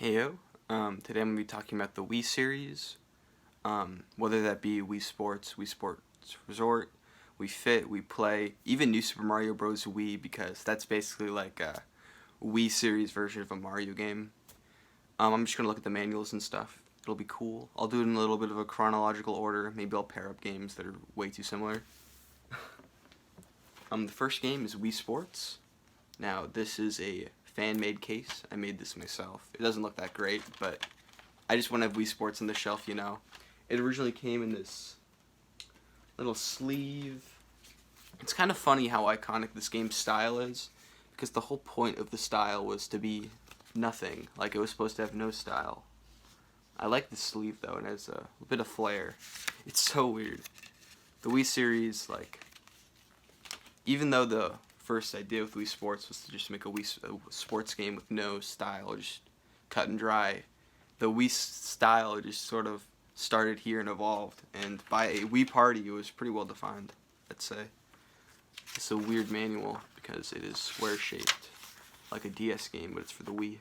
Heyo. Today I'm going to be talking about the Wii series, whether that be Wii Sports, Wii Sports Resort, Wii Fit, Wii Play, even New Super Mario Bros. Wii, because that's basically like a Wii series version of a Mario game. I'm just going to look at the manuals and stuff. It'll be cool. I'll do it in a little bit of a chronological order. Maybe I'll pair up games that are way too similar. The first game is Wii Sports. Now, this is a fan-made case. I made this myself. It doesn't look that great, but I just want to have Wii Sports on the shelf, you know. It originally came in this little sleeve. It's kind of funny how iconic this game's style is, because the whole point of the style was to be nothing. Like, it was supposed to have no style. I like the sleeve, though. It has a bit of flair. It's so weird. The Wii series, like, even though the first idea with Wii Sports was to just make a sports game with no style, just cut and dry, the Wii style just sort of started here and evolved, and by a Wii party it was pretty well defined, I'd say. It's a weird manual because it is square shaped, like a DS game, but it's for the Wii.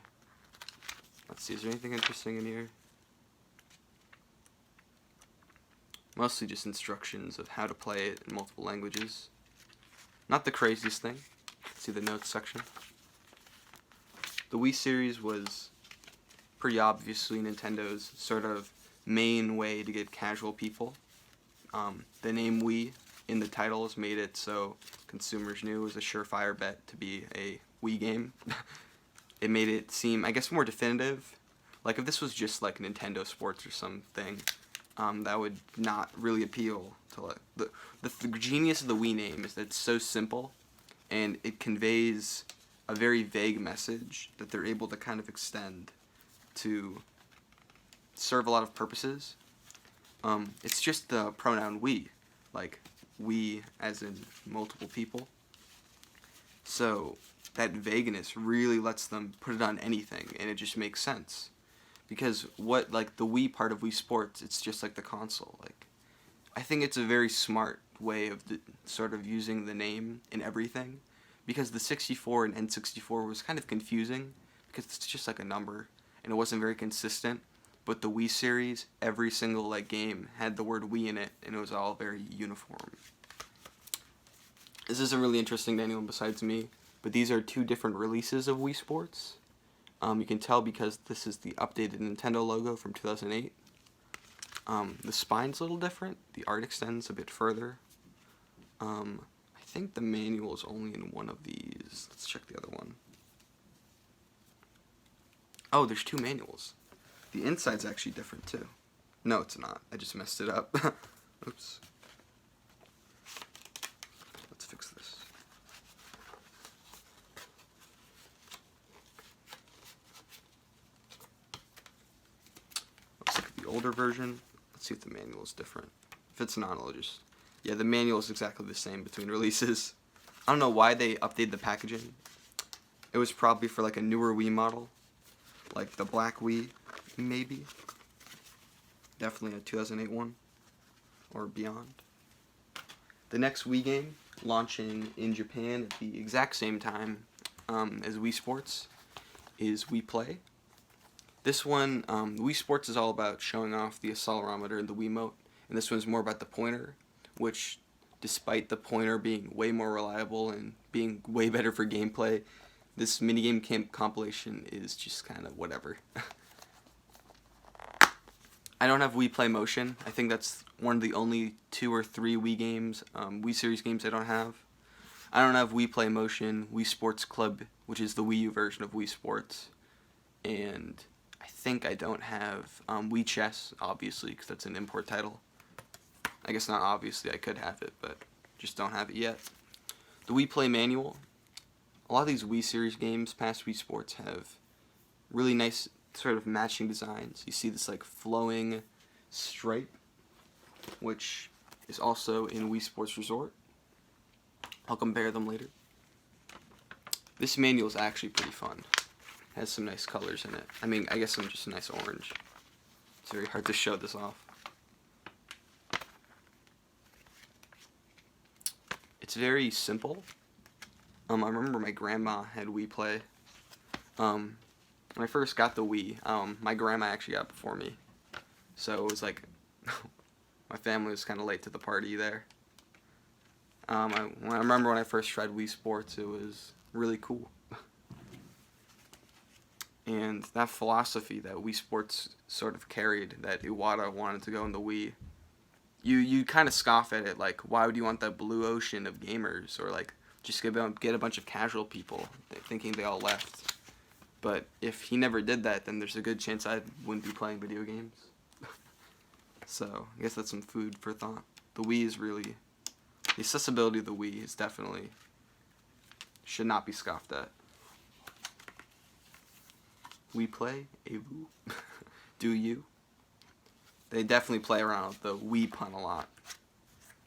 Let's see, is there anything interesting in here? Mostly just instructions of how to play it in multiple languages. Not the craziest thing. See the notes section. The Wii series was pretty obviously Nintendo's sort of main way to get casual people. The name Wii in the titles made it so consumers knew it was a surefire bet to be a Wii game. It made it seem, I guess, more definitive. Like if this was just like Nintendo Sports or something, that would not really appeal to like the genius of the Wii name is that it's so simple, and it conveys a very vague message that they're able to kind of extend to serve a lot of purposes. It's just the pronoun we, like we as in multiple people. So that vagueness really lets them put it on anything, and it just makes sense. Because what, like, the Wii part of Wii Sports, it's just like the console. Like, I think it's a very smart way of sort of using the name in everything. Because the 64 and N64 was kind of confusing, because it's just like a number, and it wasn't very consistent. But the Wii series, every single, like, game had the word Wii in it, and it was all very uniform. This isn't really interesting to anyone besides me, but these are two different releases of Wii Sports. You can tell because this is the updated Nintendo logo from 2008. The spine's a little different. The art extends a bit further. I think the manual is only in one of these. Let's check the other one. Oh, there's two manuals. The inside's actually different too. No, it's not. I just messed it up. Oops. Let's fix this. Older version. Let's see if the manual is different. If it's not, I'll just... Yeah, the manual is exactly the same between releases. I don't know why they updated the packaging. It was probably for like a newer Wii model. Like the black Wii, maybe. Definitely a 2008 one. Or beyond. The next Wii game, launching in Japan at the exact same time as Wii Sports, is Wii Play. This one, Wii Sports is all about showing off the accelerometer and the Wiimote, and this one's more about the pointer, which, despite the pointer being way more reliable and being way better for gameplay, this minigame compilation is just kind of whatever. I don't have Wii Play Motion. I think that's one of the only 2 or 3 Wii games, Wii Series games I don't have. I don't have Wii Play Motion, Wii Sports Club, which is the Wii U version of Wii Sports, and I think I don't have Wii Chess, obviously, because that's an import title. I guess not obviously, I could have it, but just don't have it yet. The Wii Play Manual. A lot of these Wii Series games past Wii Sports have really nice sort of matching designs. You see this like flowing stripe, which is also in Wii Sports Resort. I'll compare them later. This manual is actually pretty fun. Has some nice colors in it. I mean, I guess some just a nice orange. It's very hard to show this off. It's very simple. I remember my grandma had Wii Play. And when I first got the Wii, my grandma actually got it before me. So it was like, my family was kind of late to the party there. I remember when I first tried Wii Sports, it was really cool. And that philosophy that Wii Sports sort of carried, that Iwata wanted to go in the Wii, you kind of scoff at it, like, why would you want that blue ocean of gamers, or like just get a bunch of casual people thinking they all left. But if he never did that, then there's a good chance I wouldn't be playing video games. So I guess that's some food for thought. The Wii is really, the accessibility of the Wii is definitely, should not be scoffed at. We play a Wii. Do you? They definitely play around with the Wii pun a lot.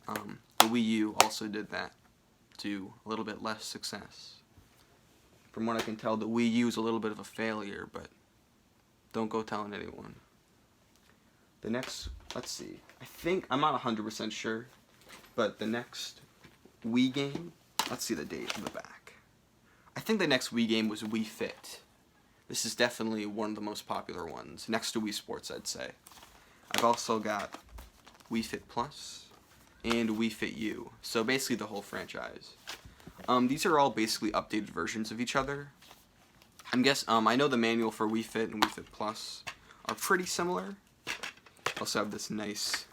The Wii U also did that to a little bit less success. From what I can tell, the Wii U is a little bit of a failure, but don't go telling anyone. The next, let's see, I think, I'm not 100% sure, but the next Wii game, let's see the date on the back. I think the next Wii game was Wii Fit. This is definitely one of the most popular ones, next to Wii Sports, I'd say. I've also got Wii Fit Plus and Wii Fit U, so basically the whole franchise. These are all basically updated versions of each other. I know the manual for Wii Fit and Wii Fit Plus are pretty similar. Also have this nice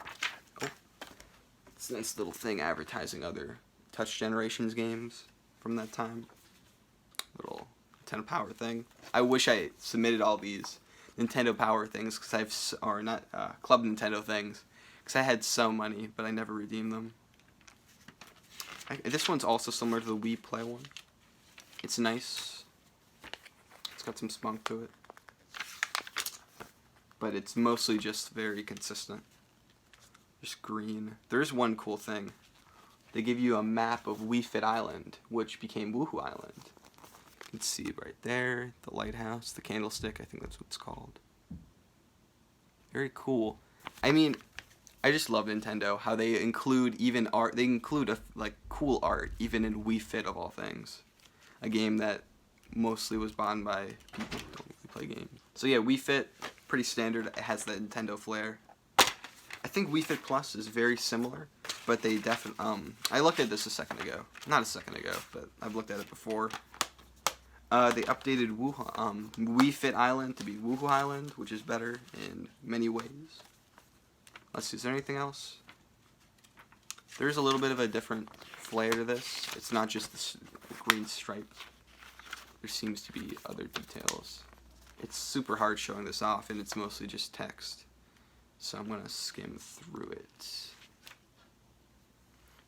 little thing advertising other Touch Generations games from that time. Little Nintendo Power thing. I wish I submitted all these Nintendo Power things, Club Nintendo things, because I had some money, but I never redeemed them. This one's also similar to the Wii Play one. It's nice. It's got some spunk to it. But it's mostly just very consistent. Just green. There's one cool thing. They give you a map of Wii Fit Island, which became Woohoo Island. You can see right there, the lighthouse, the candlestick, I think that's what it's called. Very cool. I mean, I just love Nintendo, how they include even art, they include cool art, even in Wii Fit of all things. A game that mostly was bought by people who don't really play games. So yeah, Wii Fit, pretty standard, it has the Nintendo flair. I think Wii Fit Plus is very similar, but they definitely, I looked at this a second ago. Not a second ago, but I've looked at it before. They updated Wii Fit Island to be Woohoo Island, which is better in many ways. Let's see, is there anything else? There's a little bit of a different flair to this. It's not just the green stripe. There seems to be other details. It's super hard showing this off, and it's mostly just text. So I'm going to skim through it.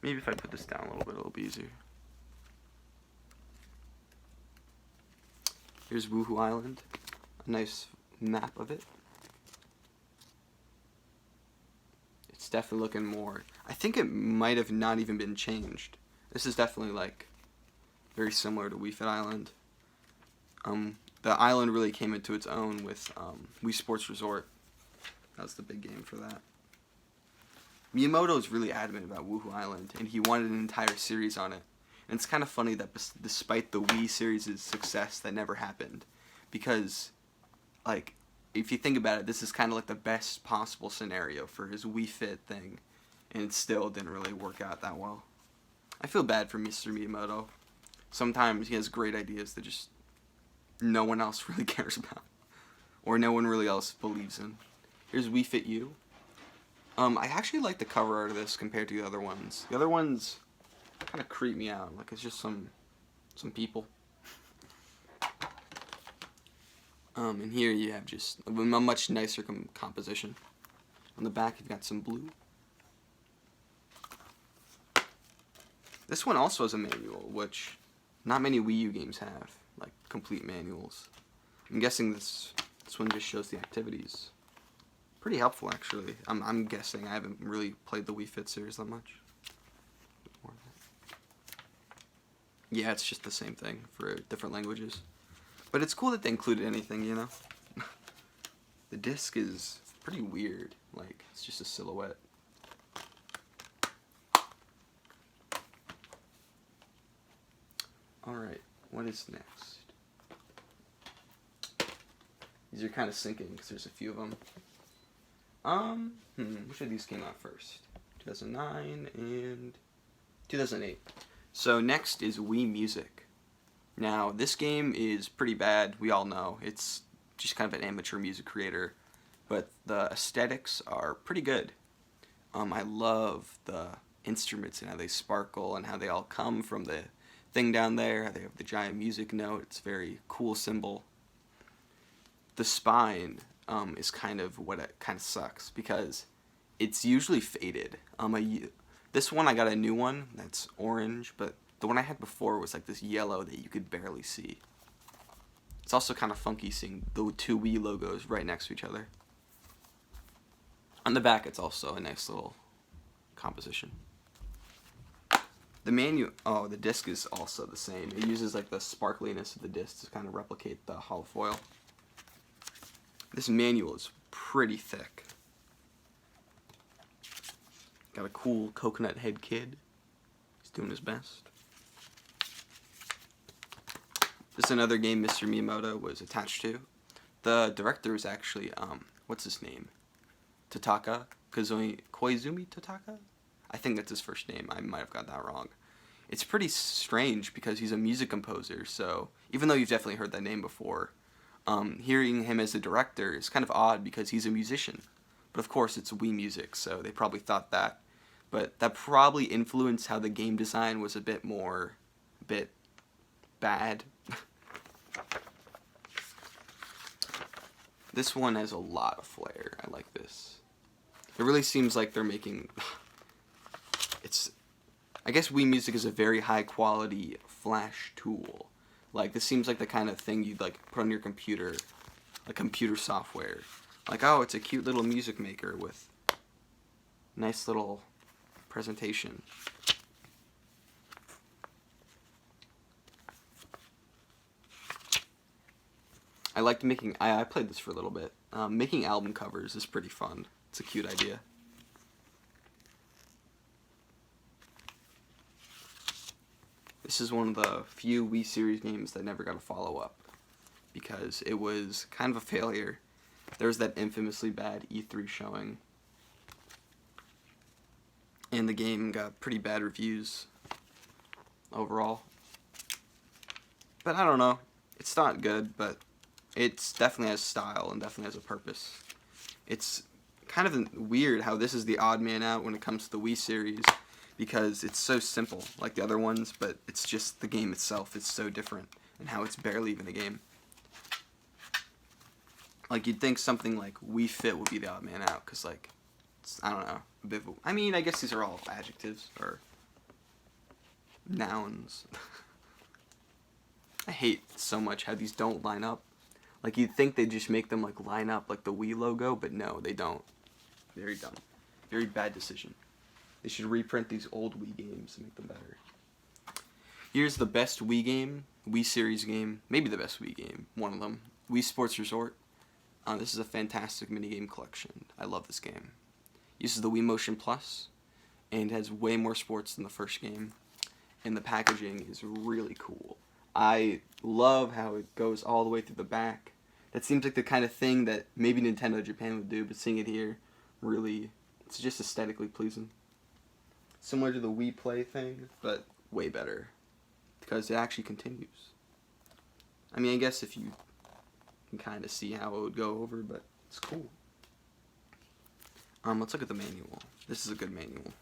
Maybe if I put this down a little bit, it'll be easier. Here's Woohoo Island. A nice map of it. It's definitely looking more. I think it might have not even been changed. This is definitely like very similar to Wii Fit Island. The island really came into its own with Wii Sports Resort. That was the big game for that. Miyamoto is really adamant about Woohoo Island, and he wanted an entire series on it. And it's kind of funny that despite the Wii series' success, that never happened. Because, like, if you think about it, this is kind of like the best possible scenario for his Wii Fit thing. And it still didn't really work out that well. I feel bad for Mr. Miyamoto. Sometimes he has great ideas that just no one else really cares about. Or no one really else believes in. Here's Wii Fit U. I actually like the cover art of this compared to the other ones. The other ones kind of creep me out. Like, it's just some people. And here you have just a much nicer composition. On the back, you've got some blue. This one also has a manual, which not many Wii U games have, like complete manuals. I'm guessing this one just shows the activities. Pretty helpful, actually. I'm guessing. I haven't really played the Wii Fit series that much. Yeah, it's just the same thing for different languages. But it's cool that they included anything, you know? The disc is pretty weird. Like, it's just a silhouette. Alright, what is next? These are kind of sinking because there's a few of them. Which of these came out first? 2009 and 2008. So next is Wii Music. Now, this game is pretty bad, we all know. It's just kind of an amateur music creator, but the aesthetics are pretty good. I love the instruments and how they sparkle and how they all come from the thing down there. They have the giant music note. It's a very cool symbol. The spine is kind of what it kind of sucks because it's usually faded. This one I got a new one that's orange, but the one I had before was like this yellow that you could barely see. It's also kind of funky seeing the two Wii logos right next to each other. On the back, it's also a nice little composition. The disc is also the same. It uses like the sparkliness of the disc to kind of replicate the hollow foil. This manual is pretty thick. Got a cool coconut head kid. He's doing his best. This is another game Mr. Miyamoto was attached to. The director is actually, what's his name? Koizumi Totaka? I think that's his first name. I might have got that wrong. It's pretty strange because he's a music composer, so even though you've definitely heard that name before, hearing him as a director is kind of odd because he's a musician. But of course, it's Wii Music, so they probably thought that. But that probably influenced how the game design was a bit bad. This one has a lot of flair. I like this. It really seems like they're making... I guess Wii Music is a very high quality flash tool. Like, this seems like the kind of thing you'd like put on your computer, like computer software. Like, oh, it's a cute little music maker with nice little presentation. I liked making... I played this for a little bit. Making album covers is pretty fun. It's a cute idea. This is one of the few Wii series games that never got a follow-up because it was kind of a failure. There was that infamously bad E3 showing, and the game got pretty bad reviews overall. But I don't know. It's not good, but it's definitely has style and definitely has a purpose. It's kind of weird how this is the odd man out when it comes to the Wii series, because it's so simple like the other ones, but it's just the game itself is so different and how it's barely even a game. Like, you'd think something like Wii Fit would be the odd man out, because, like, I don't know, a bit of I mean, I guess these are all adjectives or nouns. I hate so much how these don't line up. Like, you'd think they'd just make them like line up like the Wii logo, but no, they don't. Very dumb. Very bad decision. They should reprint these old Wii games and make them better. Here's the best Wii game, Wii series game, maybe the best Wii game, one of them, Wii Sports Resort. This is a fantastic minigame collection. I love this game. Uses the Wii Motion Plus, and has way more sports than the first game, and the packaging is really cool. I love how it goes all the way through the back. That seems like the kind of thing that maybe Nintendo Japan would do, but seeing it here, really, it's just aesthetically pleasing. Similar to the Wii Play thing, but way better, because it actually continues. I mean, I guess if you can kind of see how it would go over, but it's cool. Let's look at the manual. This is a good manual.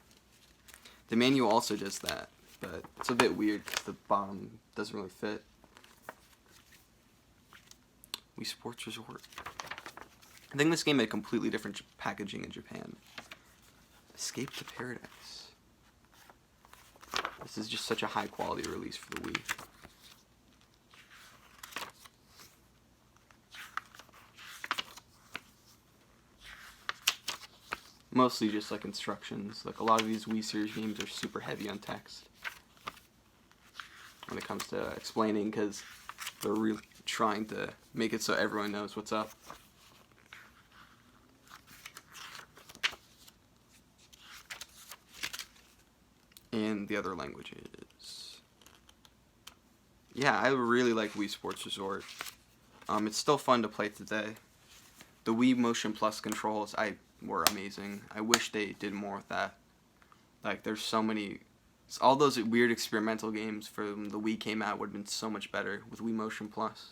The manual also does that, but it's a bit weird because the bottom doesn't really fit. Wii Sports Resort. I think this game had completely different packaging in Japan. Escape to Paradise. This is just such a high quality release for the Wii. Mostly just like instructions. Like, a lot of these Wii series games are super heavy on text when it comes to explaining, because they're really trying to make it so everyone knows what's up. And the other languages. Yeah, I really like Wii Sports Resort. It's still fun to play today. The Wii Motion Plus controls were amazing. I wish they did more with that. Like, there's so many... All those weird experimental games from the Wii came out would have been so much better with Wii Motion Plus.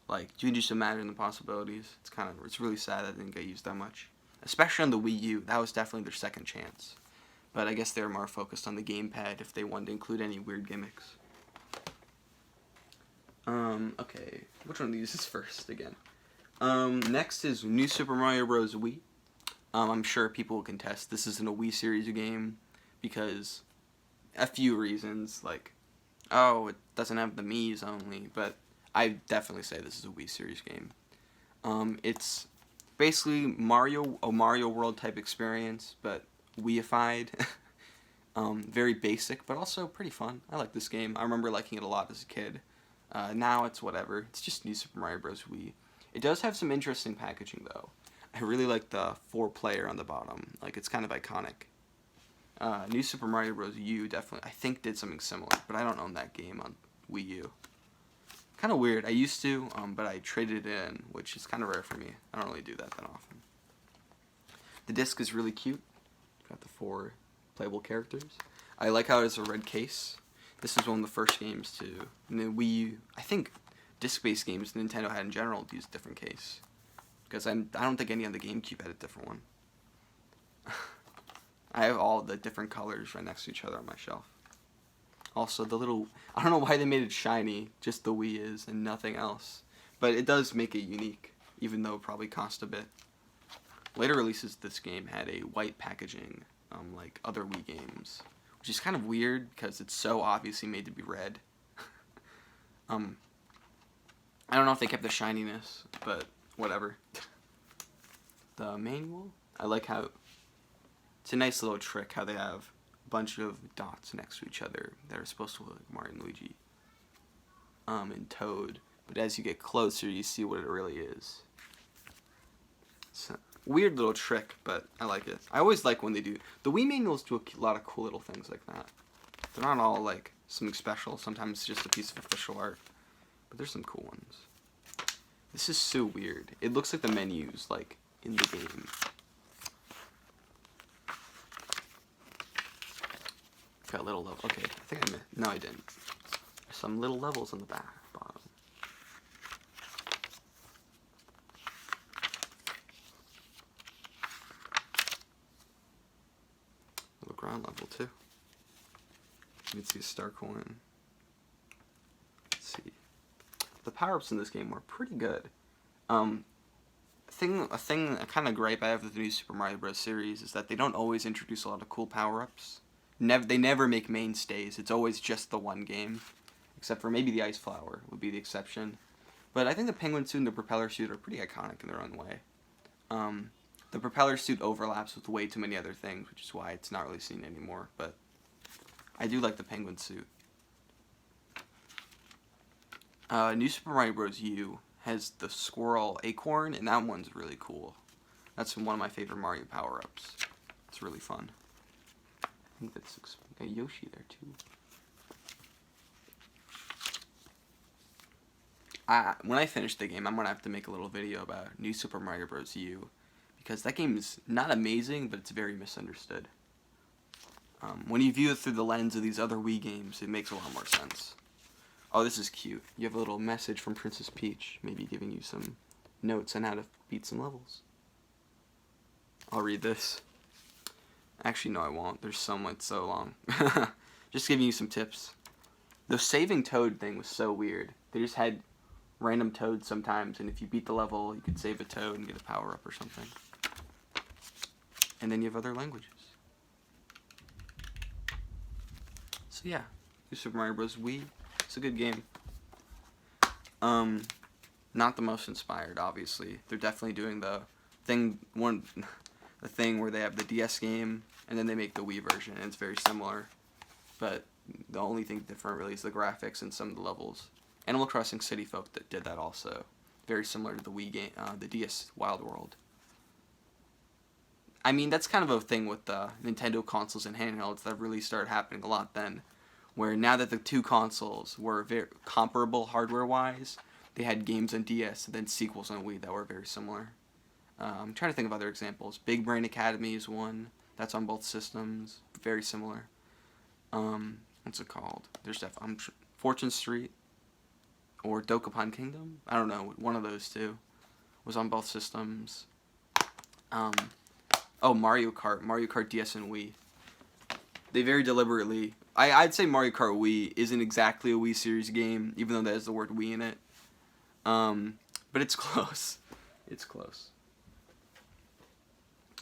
Like, you can just imagine the possibilities. It's really sad that it didn't get used that much. Especially on the Wii U. That was definitely their second chance. But I guess they were more focused on the gamepad if they wanted to include any weird gimmicks. Okay. Which one of these is first again? Next is New Super Mario Bros. Wii. I'm sure people will contest this isn't a Wii series game because a few reasons, like, oh, it doesn't have the Mii's only, but I definitely say this is a Wii series game. It's basically a Mario World type experience, but Wiified. Very basic, but also pretty fun. I like this game. I remember liking it a lot as a kid. Now it's whatever. It's just New Super Mario Bros. Wii. It does have some interesting packaging, though. I really like the 4-player on the bottom. Like, it's kind of iconic. New Super Mario Bros. U definitely, I think, did something similar, but I don't own that game on Wii U. Kind of weird. I used to, but I traded it in, which is kind of rare for me. I don't really do that often. The disc is really cute. Got the 4 playable characters. I like how it has a red case. This is one of the first games to, in the Wii U, I think disc-based games Nintendo had in general use a different case. Because I don't think any on the GameCube had a different one. I have all the different colors right next to each other on my shelf. Also, the little... I don't know why they made it shiny, just the Wii is, and nothing else. But it does make it unique, even though it probably cost a bit. Later releases of this game had a white packaging, like other Wii games. Which is kind of weird, because it's so obviously made to be red. I don't know if they kept the shininess, but whatever. The manual? I like how... It's a nice little trick how they have a bunch of dots next to each other that are supposed to look like Mario and Luigi. And Toad. But as you get closer, you see what it really is. It's a weird little trick, but I like it. I always like when they do... The Wii manuals do a lot of cool little things like that. They're not all, like, something special. Sometimes it's just a piece of official art. But there's some cool ones. This is so weird. It looks like the menus, like, in the game. Got a little level. Okay, I think I missed. No, I didn't. There's some little levels on the bottom. Little ground level, too. You can see a star coin. Let's see. The power-ups in this game were pretty good. A kind of gripe I have with the new Super Mario Bros. Series is that they don't always introduce a lot of cool power-ups. They never make mainstays. It's always just the one game. Except for maybe the Ice Flower would be the exception. But I think the Penguin Suit and the Propeller Suit are pretty iconic in their own way. The Propeller Suit overlaps with way too many other things, which is why it's not really seen anymore. But I do like the Penguin Suit. New Super Mario Bros. U has the Squirrel Acorn, and that one's really cool. That's one of my favorite Mario power-ups. It's really fun. I think that's got Yoshi there too. When I finish the game, I'm gonna have to make a little video about New Super Mario Bros. U, because that game is not amazing, but it's very misunderstood. When you view it through the lens of these other Wii games, it makes a lot more sense. Oh, this is cute. You have a little message from Princess Peach, maybe giving you some notes on how to beat some levels. I'll read this. Actually, no, I won't. There's so much, so long. Just giving you some tips. The saving Toad thing was so weird. They just had random Toads sometimes, and if you beat the level, you could save a Toad and get a power-up or something. And then you have other languages. So yeah, New Super Mario Bros. Wii. It's a good game. Not the most inspired, obviously. They're definitely doing the thing where they have the DS game and then they make the Wii version, and it's very similar. But the only thing different really is the graphics and some of the levels. Animal Crossing City Folk that did that also. Very similar to the Wii game, the DS Wild World. I mean, that's kind of a thing with Nintendo consoles and handhelds that really started happening a lot then. Where now that the two consoles were very comparable hardware-wise, they had games on DS and then sequels on Wii that were very similar. I'm trying to think of other examples. Big Brain Academy is one that's on both systems, very similar. What's it called? There's Fortune Street or Dokapon Kingdom. I don't know. One of those two was on both systems. Mario Kart DS and Wii. They very deliberately. I'd say Mario Kart Wii isn't exactly a Wii series game, even though that has the word Wii in it. But it's close. It's close.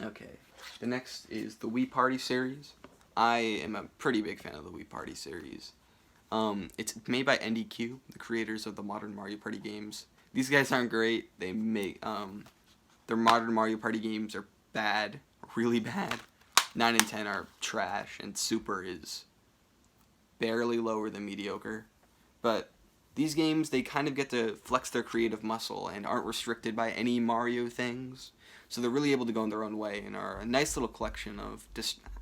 Okay. The next is the Wii Party series. I am a pretty big fan of the Wii Party series. It's made by NDQ, the creators of the modern Mario Party games. These guys aren't great. They make their modern Mario Party games are bad, really bad. 9 and 10 are trash, and Super is barely lower than mediocre. But these games, they kind of get to flex their creative muscle and aren't restricted by any Mario things. So they're really able to go in their own way and are a nice little collection of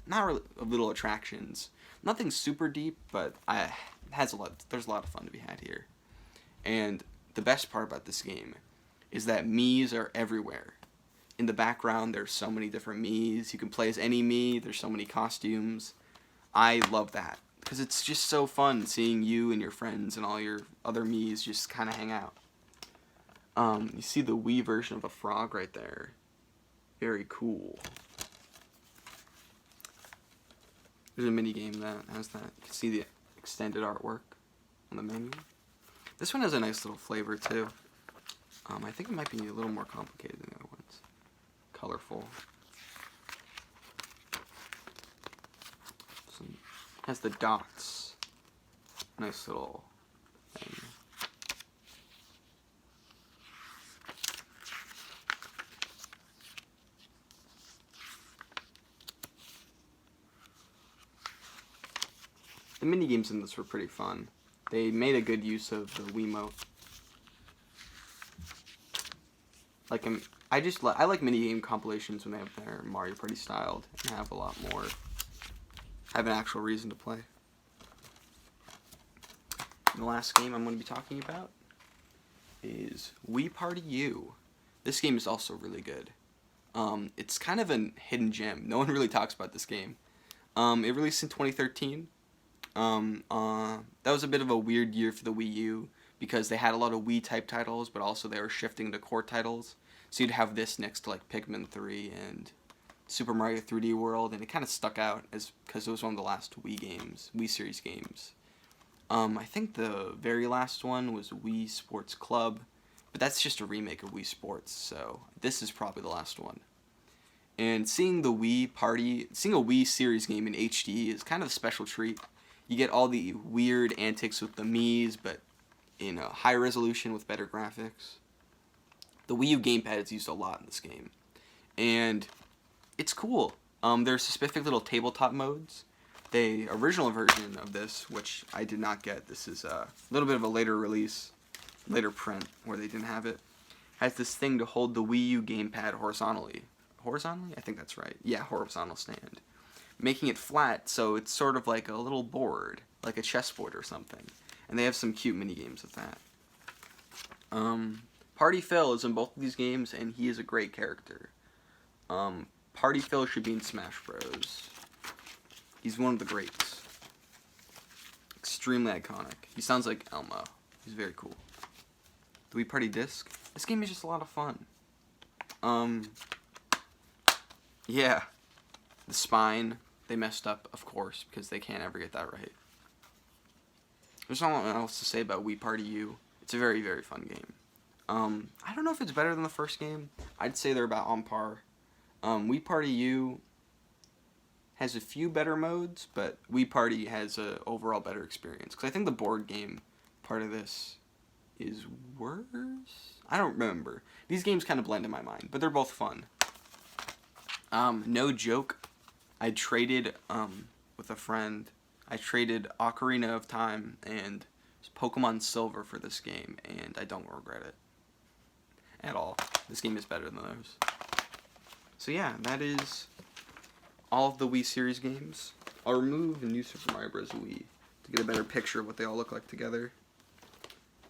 not really of little attractions. Nothing super deep, but there's a lot of fun to be had here. And the best part about this game is that Miis are everywhere. In the background, there's so many different Miis. You can play as any Mii. There's so many costumes. I love that because it's just so fun seeing you and your friends and all your other Miis just kind of hang out. You see the Wii version of a frog right there. Very cool. There's a mini game that has that. You can see the extended artwork on the menu. This one has a nice little flavor too. I think it might be a little more complicated than the other ones. Colorful. Has the dots. Nice little thing. The mini games in this were pretty fun. They made a good use of the Wiimote. I like mini game compilations when they have their Mario Party styled and have a lot more. Have an actual reason to play. And the last game I'm going to be talking about is Wii Party U. This game is also really good. It's kind of a hidden gem. No one really talks about this game. It released in 2013. That was a bit of a weird year for the Wii U because they had a lot of Wii-type titles, but also they were shifting to core titles. So you'd have this next to like Pikmin 3 and Super Mario 3D World, and it kind of stuck out because it was one of the last Wii series games. I think the very last one was Wii Sports Club, but that's just a remake of Wii Sports, so this is probably the last one. And seeing a Wii series game in HD is kind of a special treat. You get all the weird antics with the Miis, but in a high resolution with better graphics. The Wii U gamepad is used a lot in this game, and it's cool. There's specific little tabletop modes. The original version of this, which I did not get, this is a little bit of a later release, later print where they didn't have it, has this thing to hold the Wii U gamepad horizontally. Horizontally? I think that's right. Yeah, horizontal stand. Making it flat so it's sort of like a little board, like a chessboard or something. And they have some cute mini games with that. Party Phil is in both of these games, and he is a great character. Party Phil should be in Smash Bros. He's one of the greats. Extremely iconic. He sounds like Elmo. He's very cool. The Wii Party Disc. This game is just a lot of fun. Yeah. The spine, they messed up, of course, because they can't ever get that right. There's not a lot else to say about Wii Party U. It's a very, very fun game. I don't know if it's better than the first game. I'd say they're about on par. Wii Party U has a few better modes, but Wii Party has an overall better experience. Because I think the board game part of this is worse? I don't remember. These games kind of blend in my mind, but they're both fun. No joke, I traded, with a friend, I traded Ocarina of Time and Pokemon Silver for this game, and I don't regret it at all. This game is better than those. So yeah, that is all of the Wii series games. I'll remove the New Super Mario Bros. Wii to get a better picture of what they all look like together.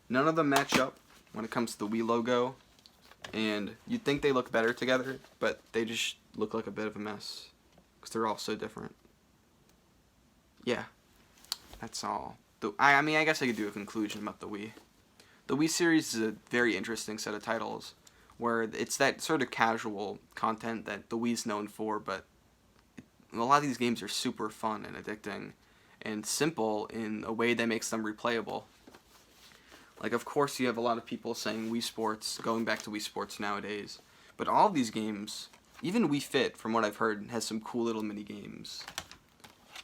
None of them match up when it comes to the Wii logo, and you'd think they look better together, but they just look like a bit of a mess, because they're all so different. Yeah, that's all. I mean, I guess I could do a conclusion about the Wii. The Wii series is a very interesting set of titles, where it's that sort of casual content that the Wii's known for, but a lot of these games are super fun and addicting, and simple in a way that makes them replayable. Like, of course, you have a lot of people saying Wii Sports, going back to Wii Sports nowadays, but all of these games, even Wii Fit, from what I've heard, has some cool little mini games.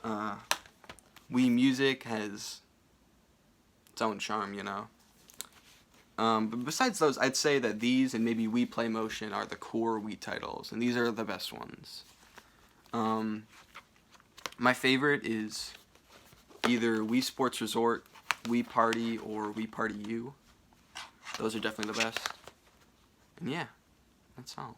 Wii Music has its own charm, you know. But besides those, I'd say that these and maybe Wii Play Motion are the core Wii titles, and these are the best ones. My favorite is either Wii Sports Resort, Wii Party, or Wii Party U. Those are definitely the best. And yeah, that's all.